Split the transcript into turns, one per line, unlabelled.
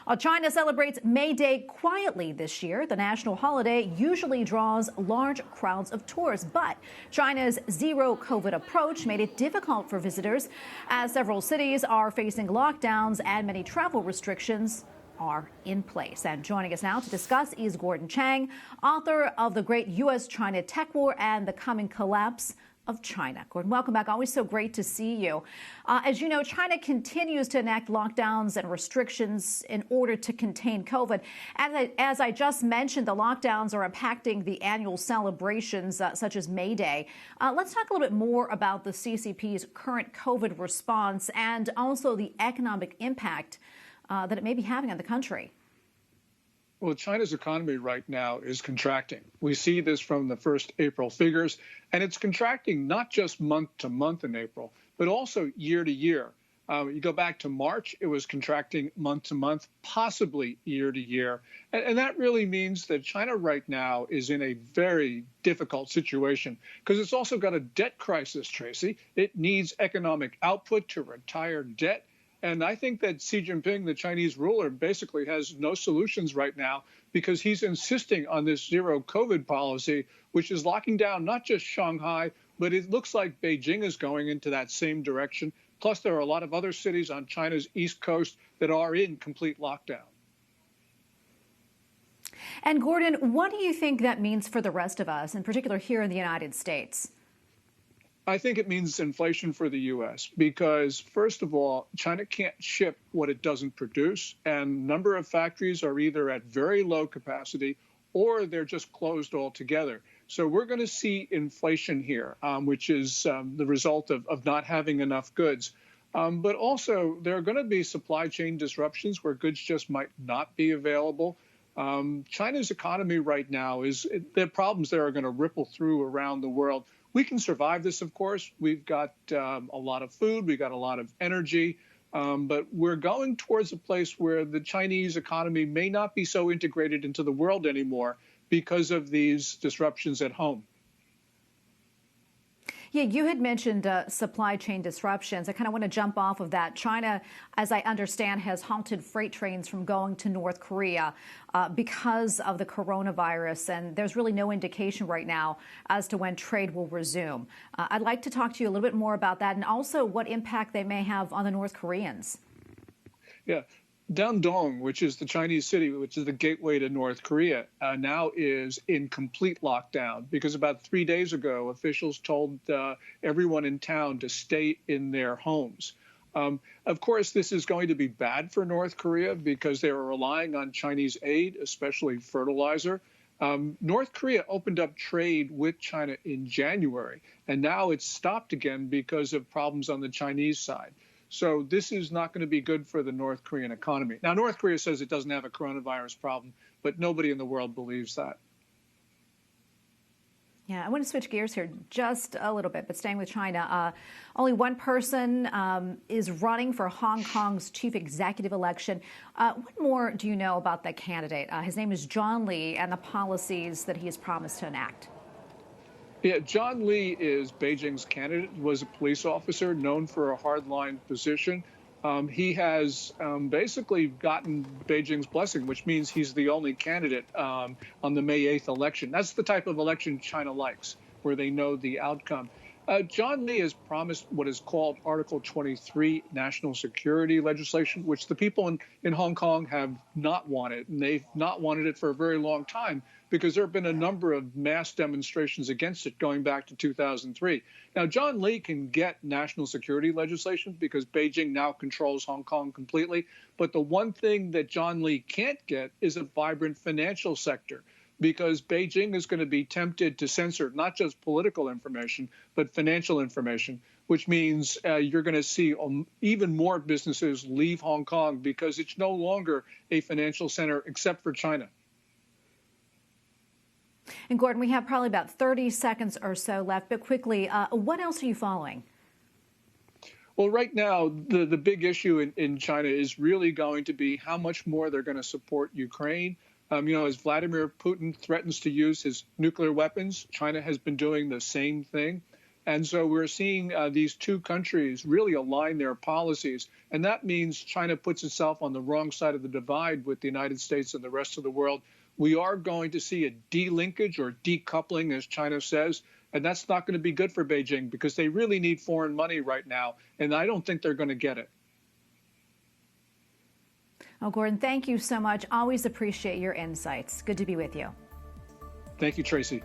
While China celebrates May Day quietly this year, the national holiday usually draws large crowds of tourists. But China's zero COVID approach made it difficult for visitors, as several cities are facing lockdowns and many travel restrictions are in place. And joining us now to discuss is Chang, author of The Great U.S.-China Tech War and the Coming Collapse of China. Gordon, welcome back. Always so great to see you. As you know, China continues to enact lockdowns and restrictions in order to contain COVID. As I just mentioned, the lockdowns are impacting the annual celebrations such as May Day. Let's talk a little bit more about the CCP's current COVID response and also the economic impact that it may be having on the country.
Well, China's economy right now is contracting. We see this from the first April figures, and it's contracting not just month to month in April, but also year to year. You go back to March, it was contracting month to month, possibly year to year. And that really means that China right now is in a very difficult situation because it's also got a debt crisis, Tracy. It needs economic output to retire debt. And I think that Xi Jinping, the Chinese ruler, basically has no solutions right now because he's insisting on this zero COVID policy, which is locking down not just Shanghai, but it looks like Beijing is going into that same direction. Plus, there are a lot of other cities on China's east coast that are in complete lockdown.
And Gordon, what do you think that means for the rest of us, in particular here in the United States?
I think it means inflation for the U.S. because, first of all, China can't ship what it doesn't produce, and a number of factories are either at very low capacity or they're just closed altogether. So we're going to see inflation here, which is the result of not having enough goods. But also, there are going to be supply chain disruptions where goods just might not be available. China's economy right now the problems there are going to ripple through around the world. We can survive this, of course. We've got a lot of food. We've got a lot of energy. But we're going towards a place where the Chinese economy may not be so integrated into the world anymore because of these disruptions at home.
Yeah, you had mentioned supply chain disruptions. I kind of want to jump off of that. China, as I understand, has halted freight trains from going to North Korea because of the coronavirus, and there's really no indication right now as to when trade will resume. I'd like to talk to you a little bit more about that and also what impact they may have on the North Koreans.
Yeah. Dandong, which is the Chinese city, which is the gateway to North Korea, now is in complete lockdown because about 3 days ago, officials told everyone in town to stay in their homes. Of course, this is going to be bad for North Korea because they are relying on Chinese aid, especially fertilizer. North Korea opened up trade with China in January, and now it's stopped again because of problems on the Chinese side. So this is not going to be good for the North Korean economy. Now, North Korea says it doesn't have a coronavirus problem, but nobody in the world believes that.
Yeah, I want to switch gears here just a little bit, but staying with China. Only one person is running for Hong Kong's chief executive election. What more do you know about that candidate? His name is John Lee and the policies that he has promised to enact.
Yeah, John Lee is Beijing's candidate, was a police officer known for a hardline position. He has basically gotten Beijing's blessing, which means he's the only candidate on the May 8th election. That's the type of election China likes, where they know the outcome. John Lee has promised what is called Article 23 national security legislation, which the people in Hong Kong have not wanted. And they've not wanted it for a very long time because there have been a number of mass demonstrations against it going back to 2003. Now, John Lee can get national security legislation because Beijing now controls Hong Kong completely. But the one thing that John Lee can't get is a vibrant financial sector, because Beijing is going to be tempted to censor not just political information, but financial information, which means you're going to see even more businesses leave Hong Kong because it's no longer a financial center except for China.
And Gordon, we have probably about 30 seconds or so left, but quickly, what else are you following?
Well, right now, the big issue in China is really going to be how much more they're going to support Ukraine. As Vladimir Putin threatens to use his nuclear weapons, China has been doing the same thing. And so we're seeing these two countries really align their policies. And that means China puts itself on the wrong side of the divide with the United States and the rest of the world. We are going to see a delinkage or decoupling, as China says. And that's not going to be good for Beijing because they really need foreign money right now. And I don't think they're going to get it.
Oh, Gordon, thank you so much. Always appreciate your insights. Good to be with you.
Thank you, Tracy.